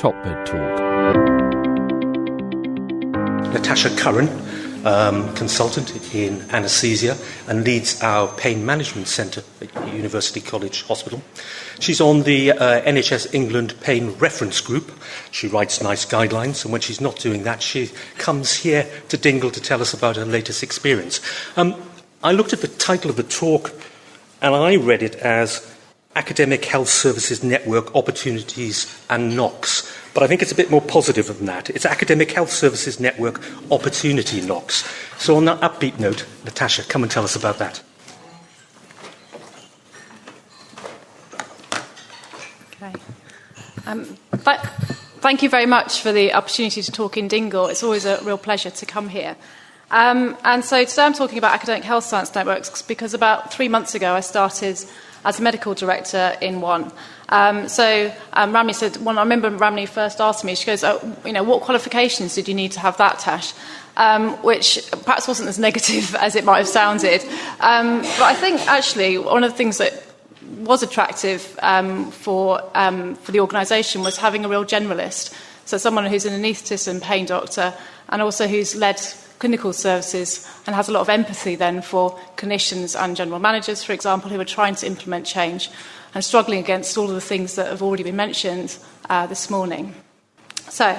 Hotbed Talk. Natasha Curran, consultant in anaesthesia and leads our pain management centre at University College Hospital. She's on the NHS England Pain Reference Group. She writes nice guidelines, and when she's not doing that, she comes here to Dingle to tell us about her latest experience. I looked at the title of the talk, and I read it as Academic Health Services Network Opportunities and Knocks. But I think it's a bit more positive than that. It's Academic Health Services Network Opportunity Knocks. So on that upbeat note, Natasha, come and tell us about that. Okay. Thank you very much for the opportunity to talk in Dingle. It's always a real pleasure to come here. And so today I'm talking about Academic Health Science Networks because about 3 months ago I started as a medical director in one. Ramni said, when I remember Ramni first asked me, she goes, what qualifications did you need to have that, Tash? Which perhaps wasn't as negative as it might have sounded. But I think actually one of the things that was attractive for the organisation was having a real generalist. So someone who's an anaesthetist and pain doctor and also who's led clinical services and has a lot of empathy then for clinicians and general managers, for example, who are trying to implement change and struggling against all of the things that have already been mentioned this morning. So,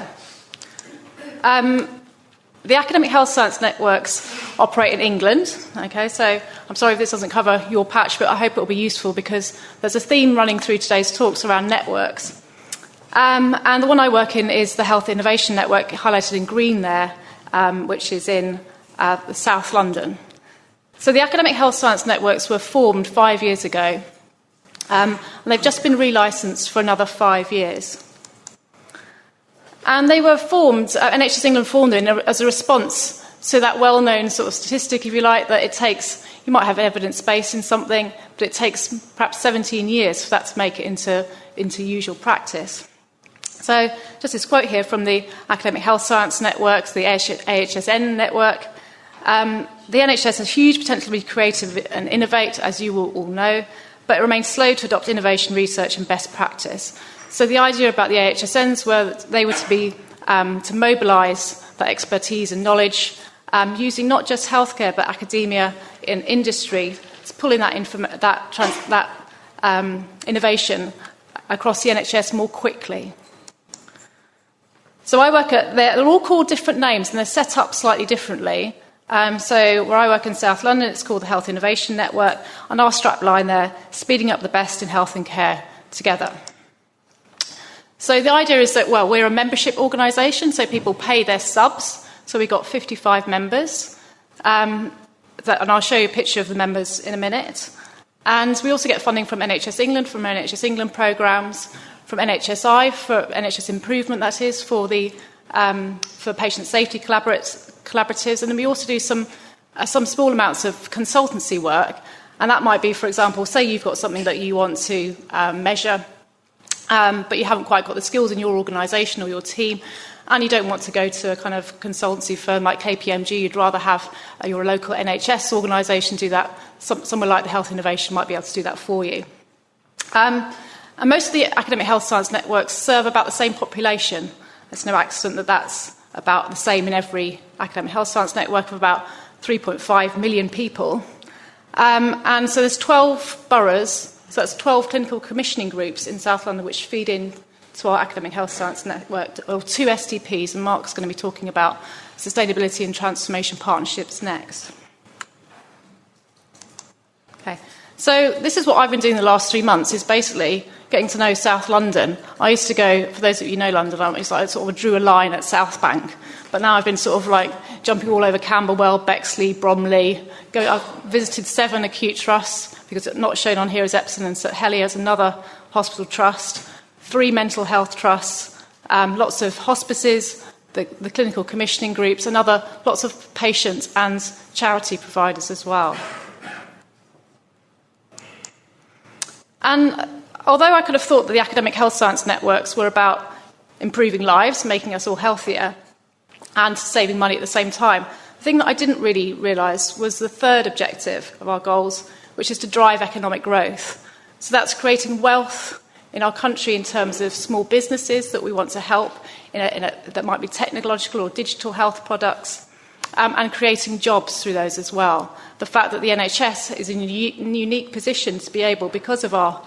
the Academic Health Science Networks operate in England. Okay, so I'm sorry if this doesn't cover your patch, but I hope it will be useful because there's a theme running through today's talks around networks. And the one I work in is the Health Innovation Network, highlighted in green there, which is in South London. So the Academic Health Science Networks were formed 5 years ago, and they've just been relicensed for another 5 years. And they were formed, NHS England formed them as a response to that well-known sort of statistic, if you like, that it takes, you might have evidence base in something, but it takes perhaps 17 years for that to make it into usual practice. So just this quote here from the Academic Health Science Networks, the AHSN network. The NHS has huge potential to be creative and innovate, as you will all know, but it remains slow to adopt innovation, research and best practice. So the idea about the AHSNs were that they were to be to mobilise that expertise and knowledge, using not just healthcare but academia and industry to pull in that innovation across the NHS more quickly. So I work at, they're all called different names and they're set up slightly differently. So where I work in South London, it's called the Health Innovation Network, and our strapline there, speeding up the best in health and care together. So the idea is that, well, we're a membership organisation, so people pay their subs. So we've got 55 members, and I'll show you a picture of the members in a minute. And we also get funding from NHS England, from NHS England programmes, from NHSI, for NHS Improvement, that is, for patient safety collaboratives. And then we also do some small amounts of consultancy work. And that might be, for example, say you've got something that you want to measure, but you haven't quite got the skills in your organisation or your team, and you don't want to go to a kind of consultancy firm like KPMG. You'd rather have your local NHS organisation do that. Somewhere like the Health Innovation might be able to do that for you. And most of the academic health science networks serve about the same population. It's no accident that that's about the same in every academic health science network of about 3.5 million people. And so there's 12 boroughs, so that's 12 clinical commissioning groups in South London which feed in to our academic health science network, or 2 STPs, and Mark's going to be talking about sustainability and transformation partnerships next. Okay, so this is what I've been doing the last 3 months, is basically getting to know South London. I used to go, for those of you who know London, I sort of drew a line at South Bank, but now I've been sort of like jumping all over Camberwell, Bexley, Bromley. I've visited 7 acute trusts, because not shown on here is Epsom and St Heliers, another hospital trust, 3 mental health trusts, lots of hospices, the clinical commissioning groups, and lots of patient and charity providers as well. And although I could have thought that the academic health science networks were about improving lives, making us all healthier, and saving money at the same time, the thing that I didn't really realise was the third objective of our goals, which is to drive economic growth. So that's creating wealth in our country in terms of small businesses that we want to help that might be technological or digital health products, and creating jobs through those as well. The fact that the NHS is in a unique position to be able, because of our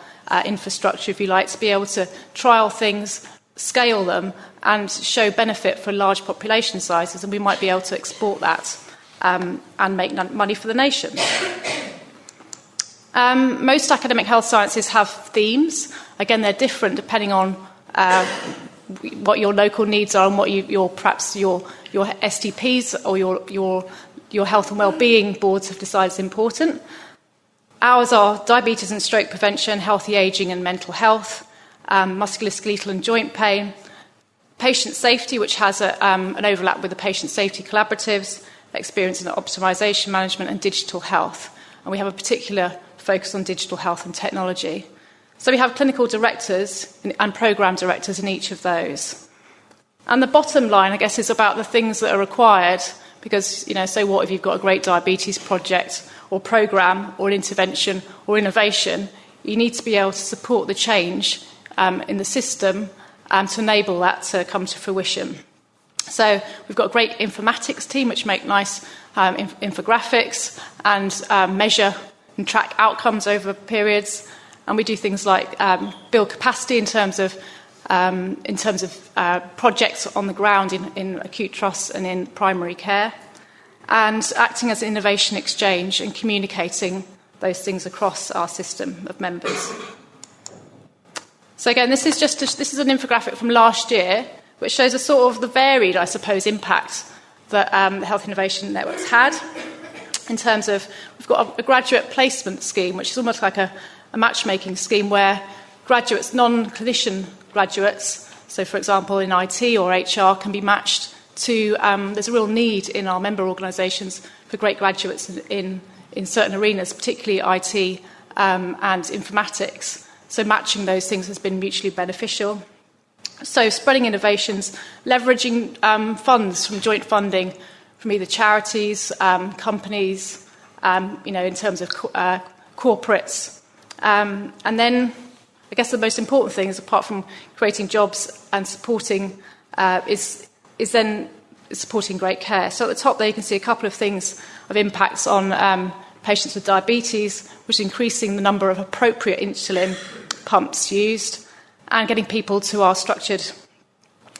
infrastructure, if you like, to be able to trial things, scale them, and show benefit for large population sizes, and we might be able to export that and make money for the nation. Most academic health sciences have themes. Again, they're different depending on what your local needs are and what perhaps your STPs or your health and wellbeing boards have decided is important. Ours are diabetes and stroke prevention, healthy ageing and mental health, musculoskeletal and joint pain, patient safety, which has an overlap with the patient safety collaboratives, experience and optimisation management, and digital health. And we have a particular focus on digital health and technology. So we have clinical directors and programme directors in each of those. And the bottom line, I guess, is about the things that are required, because, so what if you've got a great diabetes project or programme or an intervention or innovation? You need to be able to support the change in the system to enable that to come to fruition. So we've got a great informatics team which make nice infographics and measure and track outcomes over periods. And we do things like build capacity in terms of projects on the ground in acute trusts and in primary care, and acting as an innovation exchange and communicating those things across our system of members. So again, this is an infographic from last year, which shows a sort of the varied, I suppose, impact that the Health Innovation Network's had. In terms of, we've got a graduate placement scheme, which is almost like a matchmaking scheme where graduates, non-clinician graduates, so for example in IT or HR, can be matched to, there's a real need in our member organisations for great graduates in certain arenas, particularly IT and informatics. So matching those things has been mutually beneficial. So spreading innovations, leveraging funds from joint funding from either charities, companies, in terms of corporates. And then I guess the most important thing is, apart from creating jobs and supporting, is then supporting great care. So at the top there you can see a couple of things of impacts on patients with diabetes, which is increasing the number of appropriate insulin pumps used, and getting people to our structured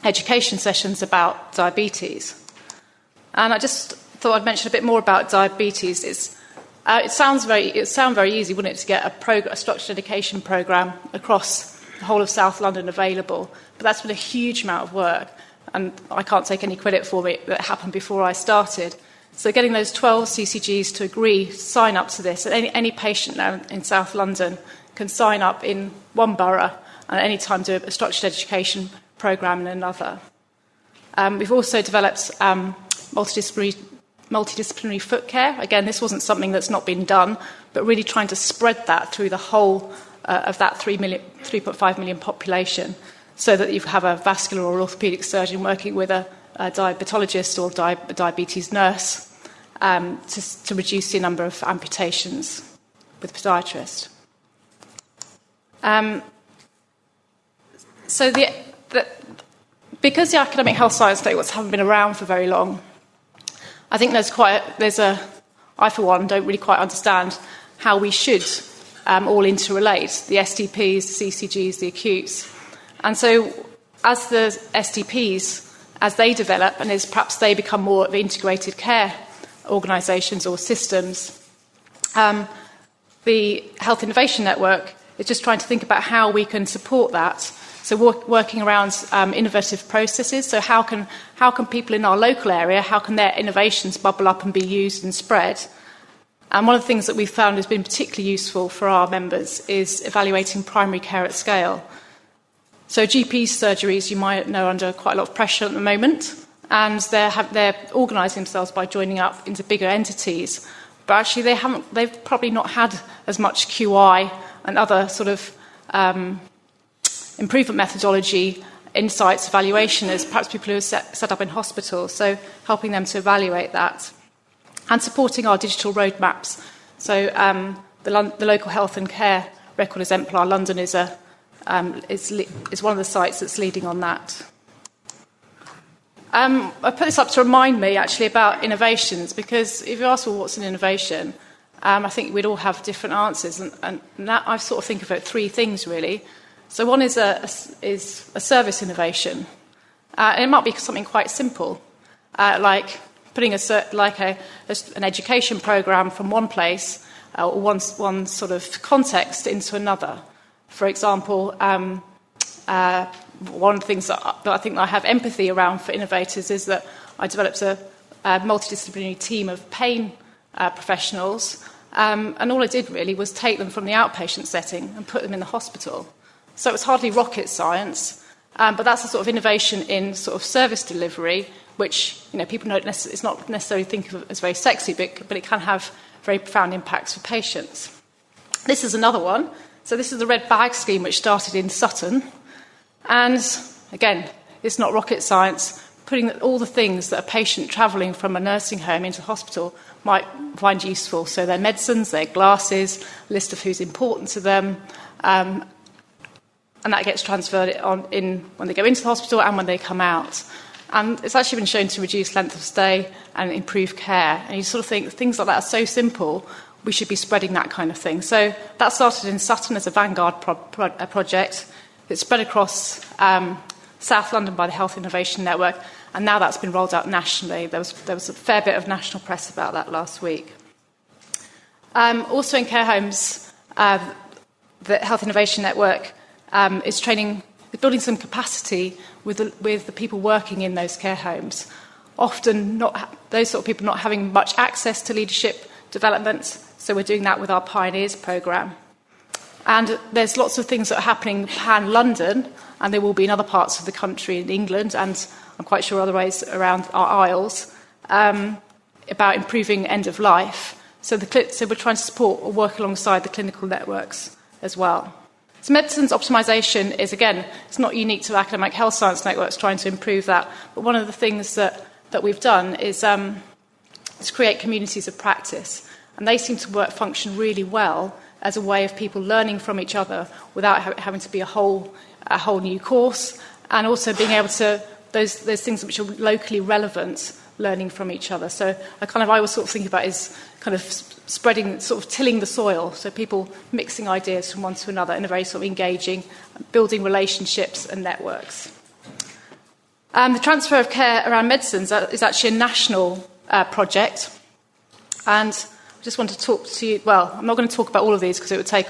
education sessions about diabetes. And I just thought I'd mention a bit more about diabetes. It sounds very easy, wouldn't it, to get a structured education programme across the whole of South London available, but that's been a huge amount of work, and I can't take any credit for it. That happened before I started. So getting those 12 CCGs to agree, sign up to this, and any patient now in South London can sign up in one borough and at any time do a structured education programme in another. We've also developed multidisciplinary foot care. Again, this wasn't something that's not been done, but really trying to spread that through the whole of that 3.5 million population, so that you have a vascular or orthopaedic surgeon working with a diabetologist or a diabetes nurse to reduce the number of amputations with podiatrist. So because the academic health science networks haven't been around for very long, I think I for one don't really quite understand how we should all interrelate, the STPs, the CCGs, the acutes. And so as the STPs, as they develop and as perhaps they become more of integrated care organisations or systems, the Health Innovation Network is just trying to think about how we can support that. So working around innovative processes. So how can people in our local area, how can their innovations bubble up and be used and spread? And one of the things that we've found has been particularly useful for our members is evaluating primary care at scale. So GP surgeries, you might know, are under quite a lot of pressure at the moment, and they're organising themselves by joining up into bigger entities. But actually they've probably not had as much QI and other sort of improvement methodology, insights, evaluation as perhaps people who are set up in hospitals. So helping them to evaluate that. And supporting our digital roadmaps. So the local health and care record exemplar, London is a is one of the sites that's leading on that. I put this up to remind me, actually, about innovations, because if you ask, well, what's an innovation? I think we'd all have different answers, and that, I sort of think of it 3 things, really. So one is a service innovation, and it might be something quite simple, like putting an education program from one place or one sort of context into another. For example, one of the things that I think I have empathy around for innovators is that I developed a multidisciplinary team of pain professionals, and all I did really was take them from the outpatient setting and put them in the hospital. So it was hardly rocket science, but that's a sort of innovation in sort of service delivery, which people don't it's not necessarily think of as very sexy, but it can have very profound impacts for patients. This is another one. So this is the red bag scheme, which started in Sutton. And again, it's not rocket science. Putting all the things that a patient travelling from a nursing home into hospital might find useful. So their medicines, their glasses, list of who's important to them. And that gets transferred on in when they go into the hospital and when they come out. And it's actually been shown to reduce length of stay and improve care. And you sort of think things like that are so simple, we should be spreading that kind of thing. So that started in Sutton as a vanguard project. It spread across South London by the Health Innovation Network, and now that's been rolled out nationally. There was a fair bit of national press about that last week. Also in care homes, the Health Innovation Network is building some capacity with the people working in those care homes. Often those sort of people not having much access to leadership development, so we're doing that with our Pioneers programme. And there's lots of things that are happening pan-London, and there will be in other parts of the country, in England, and I'm quite sure other ways around our isles, about improving end of life. So we're trying to support or work alongside the clinical networks as well. So medicines optimisation is, again, it's not unique to academic health science networks trying to improve that, but one of the things that we've done is to create communities of practice, and they seem to function really well as a way of people learning from each other without having to be a whole new course, and also being able to, those things which are locally relevant, learning from each other. So I always sort of think about is kind of spreading, sort of tilling the soil, so people mixing ideas from one to another in a very sort of engaging, building relationships and networks. The transfer of care around medicines is actually a national project, and I just want to talk to you, well, I'm not going to talk about all of these because it would take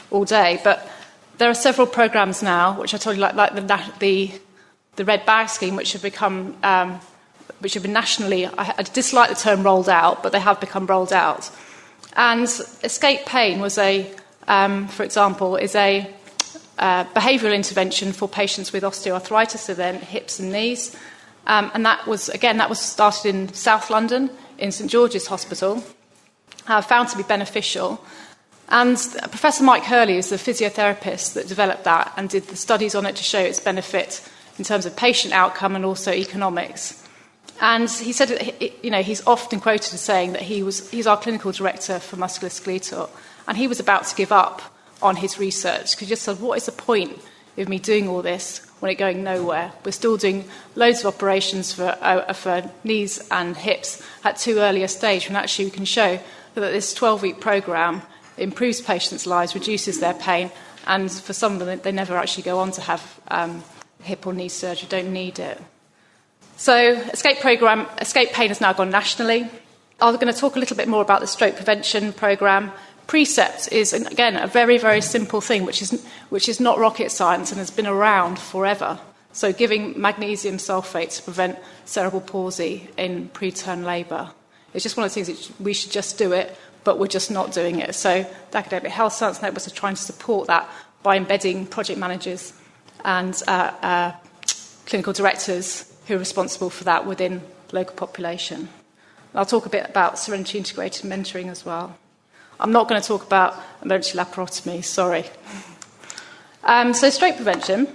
all day, but there are several programmes now, which I told you, like the Red Bag Scheme, which have become, which have been nationally, I dislike the term rolled out, but they have become rolled out. And Escape Pain was for example, is a behavioural intervention for patients with osteoarthritis, so their hips and knees. And that was started in South London, in St George's Hospital, found to be beneficial. And Professor Mike Hurley is the physiotherapist that developed that and did the studies on it to show its benefit in terms of patient outcome and also economics. And he said, he's often quoted as saying that he's our clinical director for musculoskeletal, and he was about to give up on his research because he just said, what is the point of me doing all this when it's going nowhere? We're still doing loads of operations for knees and hips at too early a stage, when actually we can show that this 12-week programme improves patients' lives, reduces their pain, and for some of them, they never actually go on to have hip or knee surgery, don't need it. So Escape Pain has now gone nationally. I'm going to talk a little bit more about the stroke prevention programme. Precept is, again, a very, very simple thing, which is not rocket science and has been around forever. So giving magnesium sulfate to prevent cerebral palsy in preterm labour. It's just one of the things that we should just do it, but we're just not doing it. So the Academic Health Science Networks are trying to support that by embedding project managers and clinical directors who are responsible for that within the local population. And I'll talk a bit about serenity integrated mentoring as well. I'm not going to talk about emergency laparotomy, sorry. So stroke prevention.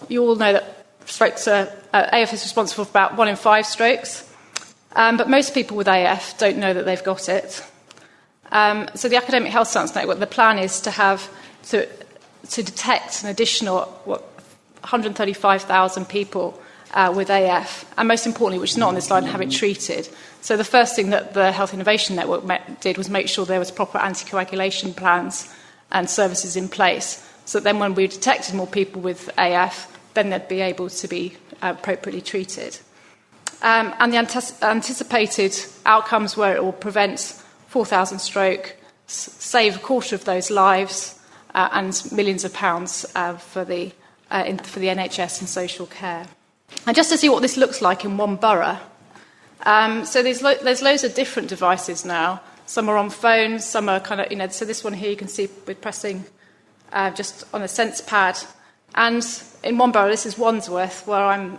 You all know that strokes AF is responsible for about 1 in 5 strokes. But most people with AF don't know that they've got it. So the Academic Health Science Network, the plan is to to detect an additional 135,000 people with AF, and most importantly, which is not on this slide, have it treated. So the first thing that the Health Innovation Network did was make sure there was proper anticoagulation plans and services in place, so that then when we detected more people with AF, then they'd be able to be appropriately treated. And the anticipated outcomes were it will prevent 4,000 stroke, save a quarter of those lives, and millions of pounds for the NHS and social care. And just to see what this looks like in one borough, so there's loads of different devices now. Some are on phones, some are kind of, so this one here you can see we're pressing just on a sense pad. And in one borough, this is Wandsworth, where I'm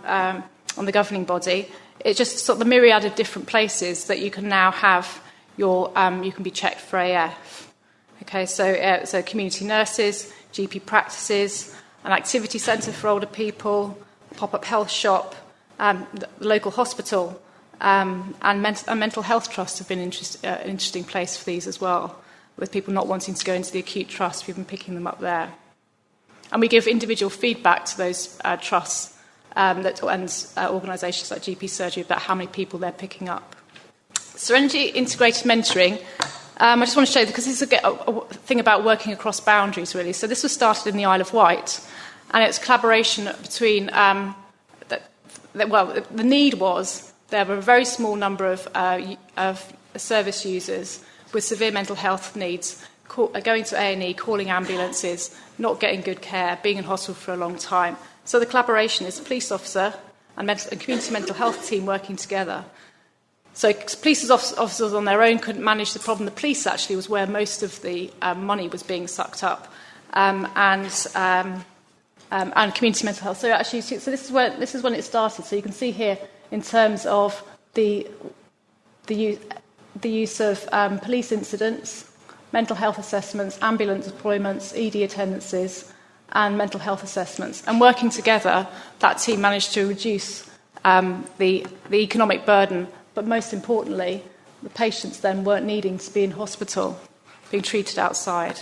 on the governing body. It's just sort of the myriad of different places that you can now have you can be checked for AF. Okay, so community nurses, GP practices, an activity centre for older people, pop-up health shop, the local hospital, and mental health trusts have been an interesting place for these as well, with people not wanting to go into the acute trust. We've been picking them up there. And we give individual feedback to those trusts and organisations like GP Surgery about how many people they're picking up. Serenity integrated mentoring, I just want to show you, because this is a thing about working across boundaries, really. So this was started in the Isle of Wight, and it's collaboration between, the need was there were a very small number of service users with severe mental health needs going to A&E, calling ambulances, not getting good care, being in hospital for a long time. So the collaboration is a police officer and community mental health team working together. So police officers on their own couldn't manage the problem. The police actually was where most of the money was being sucked up, and community mental health. So actually, so this is when it started. So you can see here in terms of the use of police incidents, mental health assessments, ambulance deployments, ED attendances, and mental health assessments. And working together, that team managed to reduce the economic burden, but most importantly, the patients then weren't needing to be in hospital, being treated outside.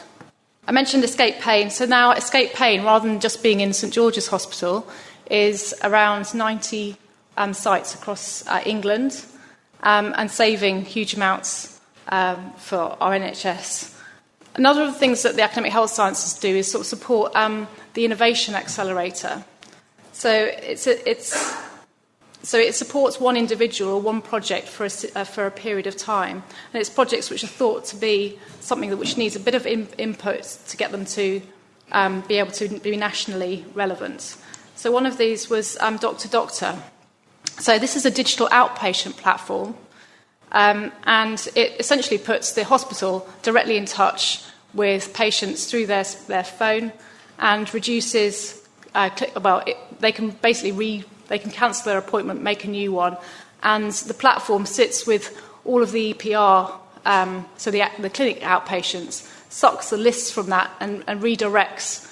I mentioned escape pain. So now escape pain, rather than just being in St George's Hospital, is around 90 sites across England, and saving huge amounts for our NHS. Another of the things that the academic health sciences do is sort of support the innovation accelerator. So it supports one individual or one project for a period of time, and it's projects which are thought to be something which needs a bit of input to get them to be able to be nationally relevant. So one of these was Doctor Doctor. So this is a digital outpatient platform. And it essentially puts the hospital directly in touch with patients through their phone, and reduces. They can basically they can cancel their appointment, make a new one, and the platform sits with all of the EPR, so the clinic outpatients, sucks the lists from that and redirects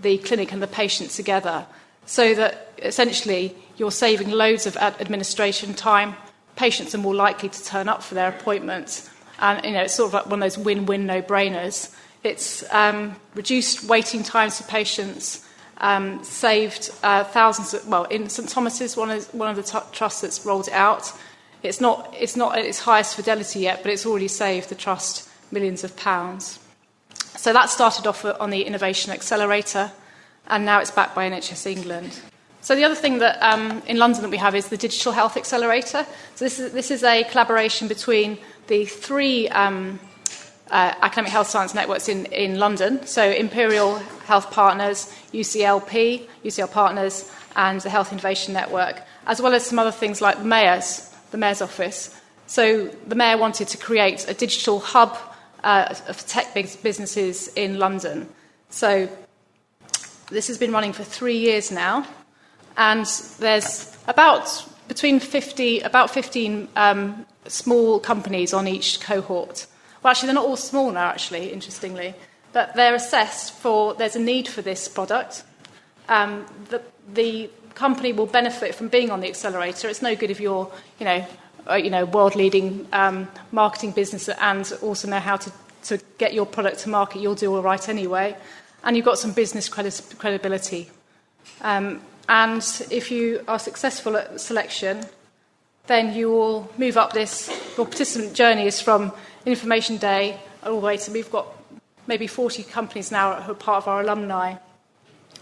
the clinic and the patient together, so that essentially you're saving loads of administration time. Patients are more likely to turn up for their appointments, and it's sort of like one of those win-win, no-brainers. It's reduced waiting times for patients, saved thousands. In St Thomas's, one of the trusts that's rolled it out. It's not at its highest fidelity yet, but it's already saved the trust millions of pounds. So that started off on the Innovation Accelerator, and now it's backed by NHS England. So the other thing that in London that we have is the Digital Health Accelerator. So this is a collaboration between the three academic health science networks in London. So Imperial Health Partners, UCL Partners, and the Health Innovation Network, as well as some other things like the Mayor's Office. So the Mayor wanted to create a digital hub of tech businesses in London. So this has been running for 3 years now. And there's about 15 small companies on each cohort. Well, actually, they're not all small now, actually, interestingly. But they're assessed for, there's a need for this product. The company will benefit from being on the accelerator. It's no good if you're, world-leading marketing business and also know how to get your product to market. You'll do all right anyway. and you've got some business credibility. And if you are successful at selection, then you will move up this. Your participant journey is from Information Day all the way to, we've got maybe 40 companies now who are part of our alumni.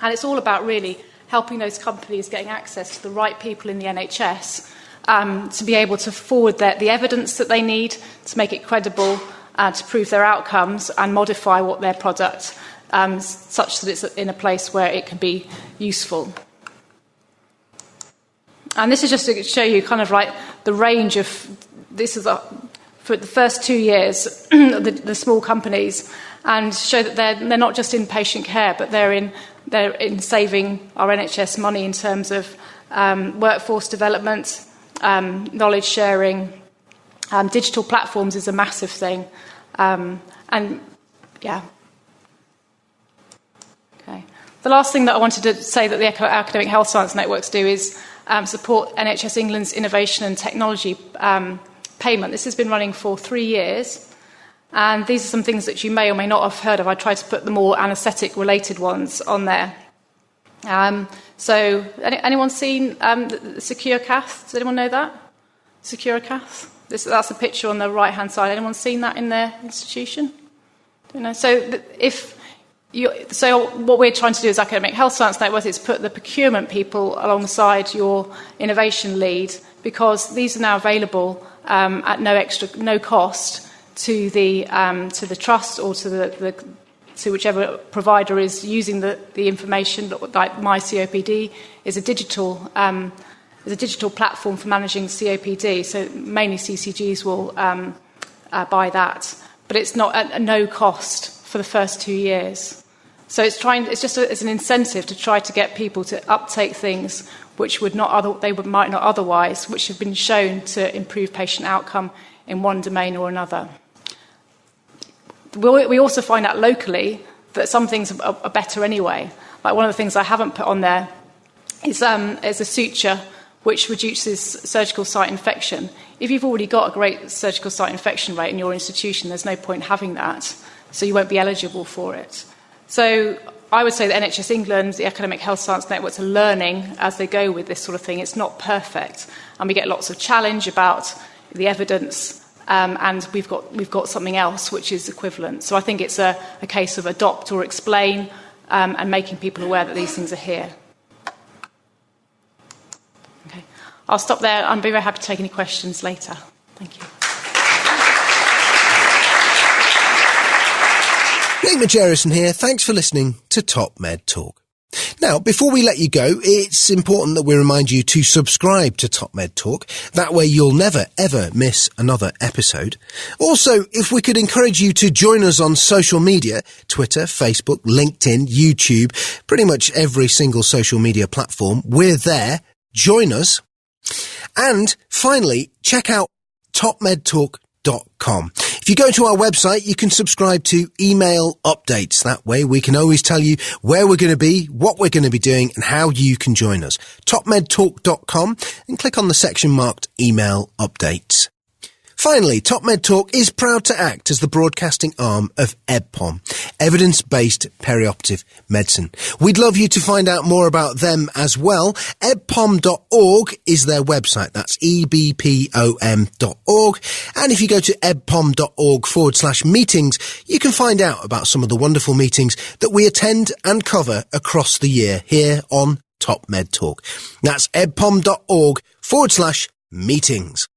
And it's all about really helping those companies getting access to the right people in the NHS to be able to forward the evidence that they need to make it credible, to prove their outcomes and modify what their product such that it's in a place where it can be useful. And this is just to show you kind of like the range of, this is for the first 2 years, the small companies, and show that they're not just in patient care, but they're in saving our NHS money in terms of workforce development, knowledge sharing. Digital platforms is a massive thing. And yeah. Okay. The last thing that I wanted to say that the Academic Health Science Networks do is support NHS England's innovation and technology payment. This has been running for 3 years. And these are some things that you may or may not have heard of. I tried to put the more anaesthetic-related ones on there. So, anyone seen the Secure Cath? Does anyone know that? Secure Cath? That's a picture on the right-hand side. Anyone seen that in their institution? Don't know. So what we're trying to do as Academic Health Science Network is put the procurement people alongside your innovation lead, because these are now available at no cost to the trust or to whichever provider is using the information. Like My COPD is a digital platform for managing COPD. So mainly CCGs will buy that, but it's not at no cost for the first 2 years. So it's just as an incentive to try to get people to uptake things which might not otherwise, which have been shown to improve patient outcome in one domain or another. We also find out locally that some things are better anyway. Like one of the things I haven't put on there is a suture which reduces surgical site infection. If you've already got a great surgical site infection rate in your institution, there's no point having that, so you won't be eligible for it. So I would say that NHS England, the Academic Health Science Networks, are learning as they go with this sort of thing. It's not perfect, and we get lots of challenge about the evidence. And we've got something else which is equivalent. So I think it's a case of adopt or explain and making people aware that these things are here. Okay, I'll stop there. I'll be very happy to take any questions later. Thank you. Nick Majerison here. Thanks for listening to Top Med Talk. Now, before we let you go, it's important that we remind you to subscribe to Top Med Talk. That way you'll never, ever miss another episode. Also, if we could encourage you to join us on social media, Twitter, Facebook, LinkedIn, YouTube, pretty much every single social media platform, we're there. Join us. And finally, check out topmedtalk.com. If you go to our website, you can subscribe to email updates. That way we can always tell you where we're going to be, what we're going to be doing, and how you can join us. topmedtalk.com, and click on the section marked email updates. Finally, Top Med Talk is proud to act as the broadcasting arm of EBPOM, Evidence-Based Perioperative Medicine. We'd love you to find out more about them as well. ebpom.org is their website. That's ebpom.org. And if you go to ebpom.org/meetings, you can find out about some of the wonderful meetings that we attend and cover across the year here on Top Med Talk. That's ebpom.org/meetings.